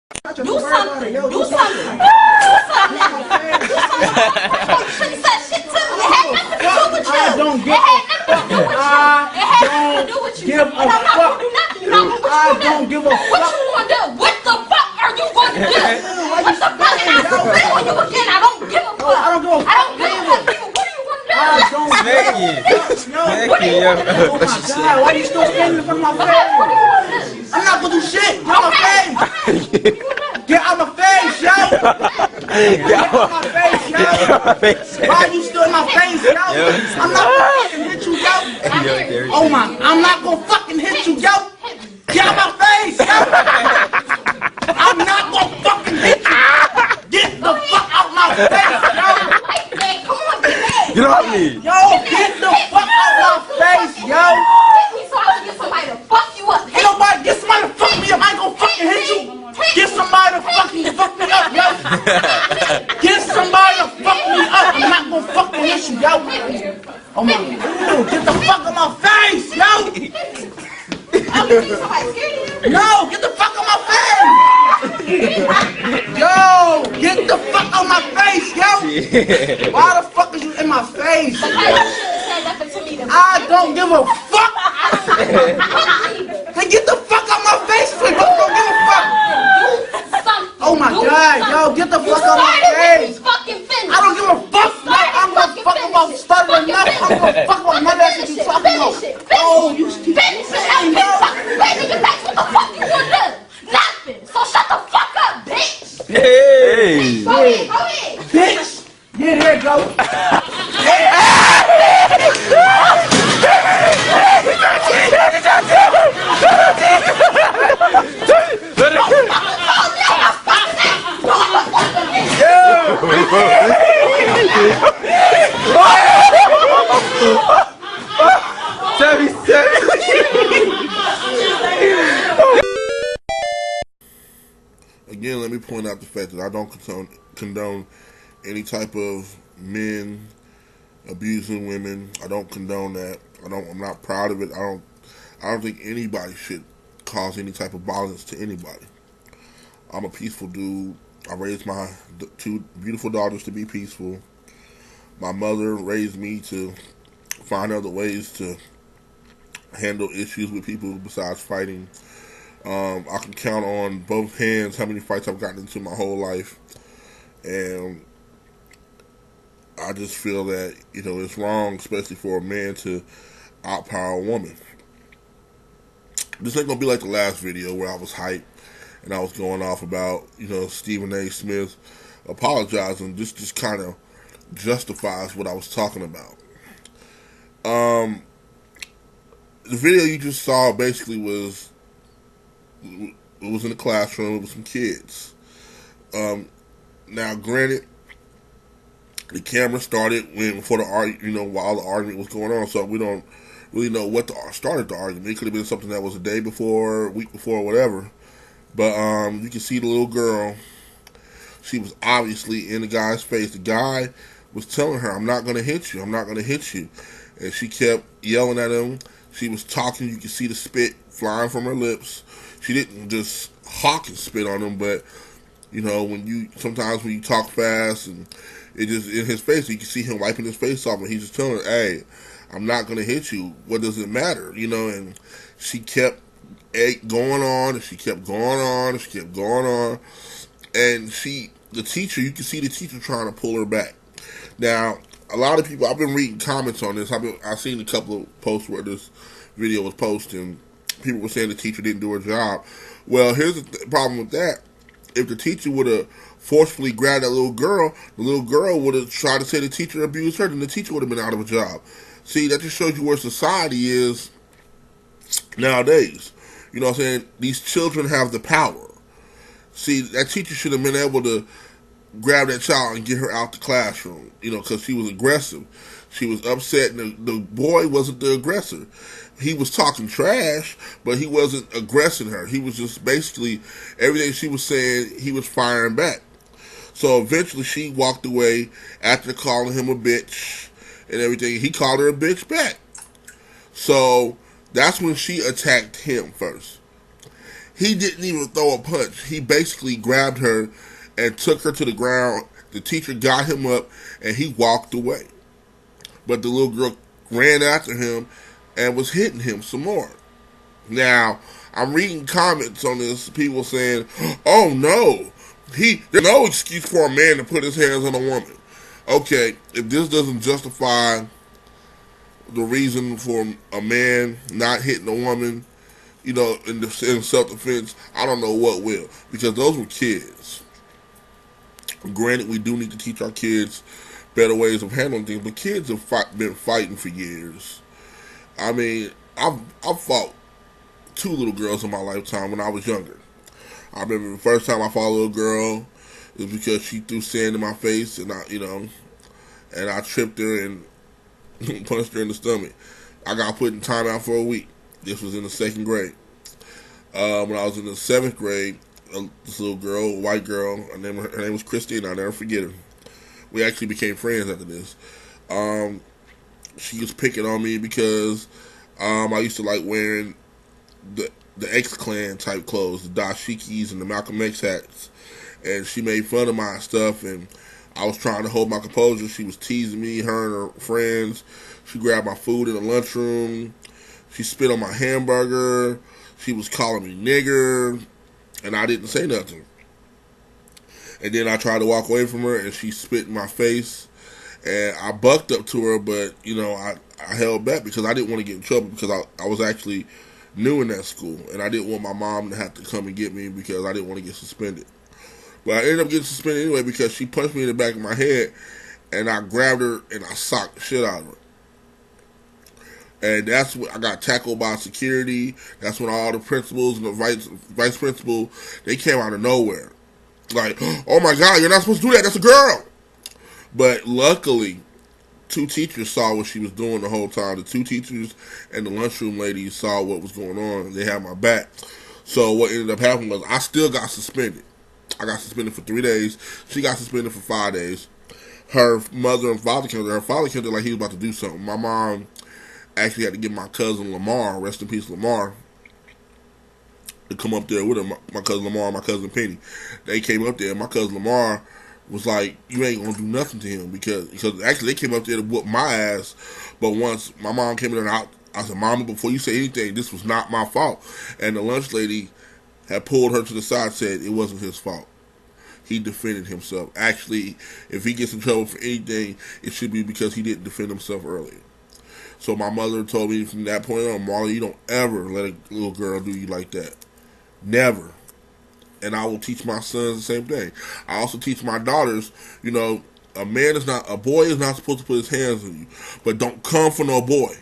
Do something. Do something. She said shit to me. It had nothing to do with you. I don't give a fuck. I don't give a fuck. What you gonna do? What the fuck are you gonna do? What the fuck? And I will tell you again. I don't give a fuck. I don't give a fuck. What are you gonna do? I don't What are you gonna do? Oh my God, why are you still standing in front of my face? What are you gonna do? I'm not gonna do shit. Get out my face. Get out my face, yo. Get out my face, yo. Why are you still in my face, yo? I'm not gonna fucking hit you, yo. Oh my, I'm not gonna fucking hit you, yo. Get out my face, yo. I'm not gonna fucking hit you. Get the fuck out my face, yo. Come on, get Get off me! Yo, get the fuck out my face, yo. so I can get somebody to fuck you up. Ain't nobody get somebody to fuck me up. I ain't gonna fucking hit you. Get somebody to fucking fuck me up, yo. Get somebody to fuck me up. I'm not gonna fucking hit you, yo. Oh my God, get the fuck out my face, yo. No, get the fuck out my face. Yo, get the fuck out my face, yo. Why the fuck is you in my face? I don't give a fuck. Hey, get the fuck out my face, please. Don't give a fuck. Oh my God, yo, get the fuck out my face. I don't give a fuck. I'm gonna fuck about stuttering enough. I'm gonna fuck about none of that shit you talking about. Oh, you keep saying, yo. What the fuck you gonna do? Nothing. So shut the fuck up, bitch. Hey! Go ahead. Bitch. Yeah, there you go. Again, let me point out the fact that I don't condone any type of men abusing women. I don't condone that. I'm not proud of it. I don't think anybody should cause any type of violence to anybody. I'm a peaceful dude. I raised my two beautiful daughters to be peaceful. My mother raised me to find other ways to handle issues with people besides fighting. I can count on both hands how many fights I've gotten into my whole life. And I just feel that, it's wrong, especially for a man to outpower a woman. This ain't gonna be like the last video where I was hyped and I was going off about, Stephen A. Smith apologizing. This just kind of justifies what I was talking about. The video you just saw basically was in the classroom with some kids. Now, granted, the camera started while the argument was going on, so we don't really know what started the argument. It could have been something that was a day before, a week before, whatever. But you can see the little girl. She was obviously in the guy's face. The guy was telling her, "I'm not going to hit you. I'm not going to hit you." And she kept yelling at him. She was talking. You could see the spit flying from her lips. She didn't just hawk and spit on him, but sometimes when you talk fast and it just in his face, you can see him wiping his face off, and he's just telling her, "Hey, I'm not gonna hit you. What does it matter?" And she kept going on, and she kept going on, and she kept going on, and the teacher, you can see the teacher trying to pull her back. Now, a lot of people, I've been reading comments on this. I've seen a couple of posts where this video was posted, and people were saying the teacher didn't do her job. Well, here's the problem with that. If the teacher would have forcefully grabbed that little girl, the little girl would have tried to say the teacher abused her, then the teacher would have been out of a job. See, that just shows you where society is nowadays. You know what I'm saying? These children have the power. See, that teacher should have been able to grab that child and get her out the classroom, because she was aggressive. She was upset, and the boy wasn't the aggressor. He was talking trash, but he wasn't aggressing her. He was just basically, everything she was saying, he was firing back. So eventually she walked away after calling him a bitch and everything. He called her a bitch back. So that's when she attacked him first. He didn't even throw a punch. He basically grabbed her and took her to the ground. The teacher got him up and he walked away. But the little girl ran after him and was hitting him some more. Now, I'm reading comments on this, people saying, oh no, there's no excuse for a man to put his hands on a woman. Okay, if this doesn't justify the reason for a man not hitting a woman, in self-defense, I don't know what will. Because those were kids. Granted, we do need to teach our kids better ways of handling things, but kids have been fighting for years. I mean, I've fought 2 little girls in my lifetime when I was younger. I remember the first time I fought a little girl, it was because she threw sand in my face, and I tripped her and punched her in the stomach. I got put in timeout for a week. This was in the 2nd grade. When I was in the 7th grade, this little girl, a white girl, her name was Christine. I'll never forget her. We actually became friends after this. She was picking on me because I used to like wearing the X-Clan type clothes, the dashikis and the Malcolm X hats. And she made fun of my stuff, and I was trying to hold my composure. She was teasing me, her and her friends. She grabbed my food in the lunchroom. She spit on my hamburger. She was calling me nigger, and I didn't say nothing. And then I tried to walk away from her, and she spit in my face. And I bucked up to her, but, I held back because I didn't want to get in trouble because I was actually new in that school. And I didn't want my mom to have to come and get me because I didn't want to get suspended. But I ended up getting suspended anyway because she punched me in the back of my head, and I grabbed her and I socked the shit out of her. And that's when I got tackled by security. That's when all the principals and the vice principal, they came out of nowhere. Like, oh my God, you're not supposed to do that. That's a girl. But luckily, 2 teachers saw what she was doing the whole time. The 2 teachers and the lunchroom ladies saw what was going on. They had my back. So what ended up happening was I still got suspended. I got suspended for 3 days. She got suspended for 5 days. Her mother and father came there. Her father came there like he was about to do something. My mom actually had to get my cousin Lamar, rest in peace Lamar, to come up there with her. My cousin Lamar and my cousin Penny. They came up there. My cousin Lamar was like, you ain't gonna do nothing to him because actually they came up there to whoop my ass. But once my mom came in there, I said, Mama, before you say anything, this was not my fault. And the lunch lady had pulled her to the side, said it wasn't his fault. He defended himself. Actually, if he gets in trouble for anything, it should be because he didn't defend himself earlier. So my mother told me from that point on, Marley, you don't ever let a little girl do you like that. Never. And I will teach my sons the same thing. I also teach my daughters, a boy is not supposed to put his hands on you. But don't come for no boy.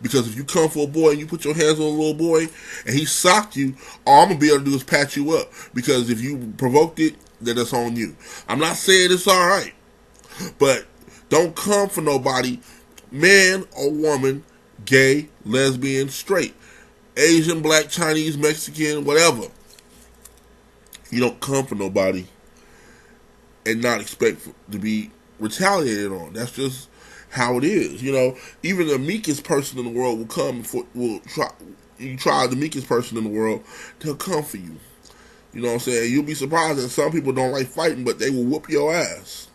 Because if you come for a boy and you put your hands on a little boy and he socked you, all I'm going to be able to do is pat you up. Because if you provoked it, then it's on you. I'm not saying it's alright. But don't come for nobody, man or woman, gay, lesbian, straight, Asian, black, Chinese, Mexican, whatever. You don't come for nobody and not expect to be retaliated on. That's just how it is. Even the meekest person in the world will try the meekest person in the world, they'll come for you. You know what I'm saying? You'll be surprised that some people don't like fighting, but they will whoop your ass.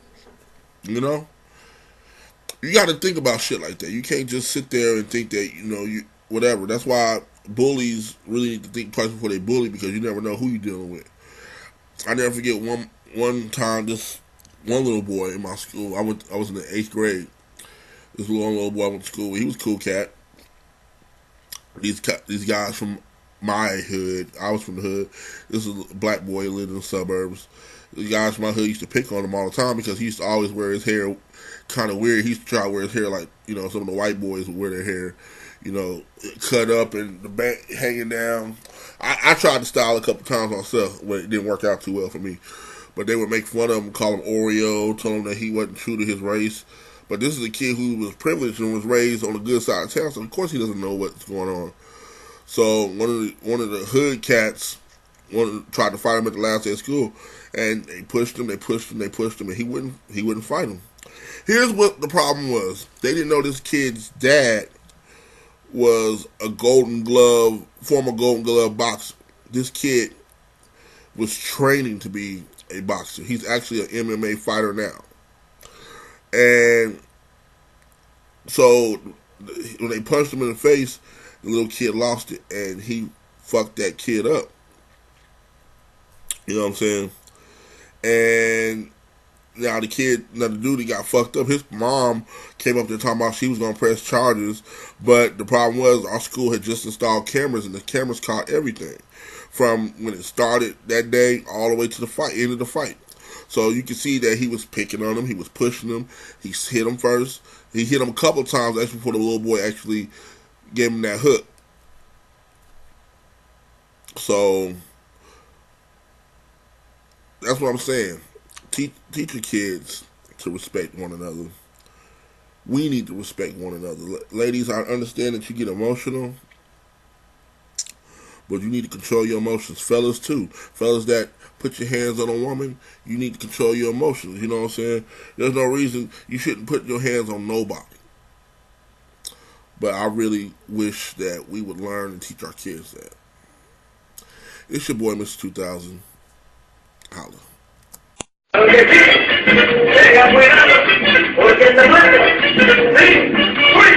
You got to think about shit like that. You can't just sit there and think that, whatever. That's why bullies really need to think twice before they bully, because you never know who you're dealing with. I never forget one time, this one little boy in my school, I was in the 8th grade. This little boy I went to school with, he was a cool cat. These guys from my hood, I was from the hood. This is a black boy who lived in the suburbs. The guys from my hood used to pick on him all the time because he used to always wear his hair kind of weird. He used to try to wear his hair like, some of the white boys would wear their hair, cut up and the back hanging down. I tried to style a couple times myself, but it didn't work out too well for me. But they would make fun of him, call him Oreo, tell him that he wasn't true to his race. But this is a kid who was privileged and was raised on the good side of town, so of course he doesn't know what's going on. So one of the hood cats tried to fight him at the last day of school, and they pushed him, and he wouldn't fight him. Here's what the problem was: they didn't know this kid's dad was a former Golden Glove boxer. this kid was training to be a boxer. He's actually an MMA fighter now. And so when they punched him in the face, the little kid lost it, and he fucked that kid up. You know what I'm saying? And now the dude, he got fucked up. His mom came up there talking about she was going to press charges, but the problem was our school had just installed cameras, and the cameras caught everything from when it started that day all the way to the fight, end of the fight. So you can see that he was picking on him, he was pushing him, he hit him first. He hit him a couple of times actually before the little boy actually gave him that hook. So that's what I'm saying. Teach your kids to respect one another. We need to respect one another. Ladies, I understand that you get emotional, but you need to control your emotions. Fellas, too. Fellas that put your hands on a woman, you need to control your emotions. You know what I'm saying? There's no reason you shouldn't put your hands on nobody. But I really wish that we would learn and teach our kids that. It's your boy, Mr. 2000. Holla. Tenga cuidado, porque te muerde. Sí, uy.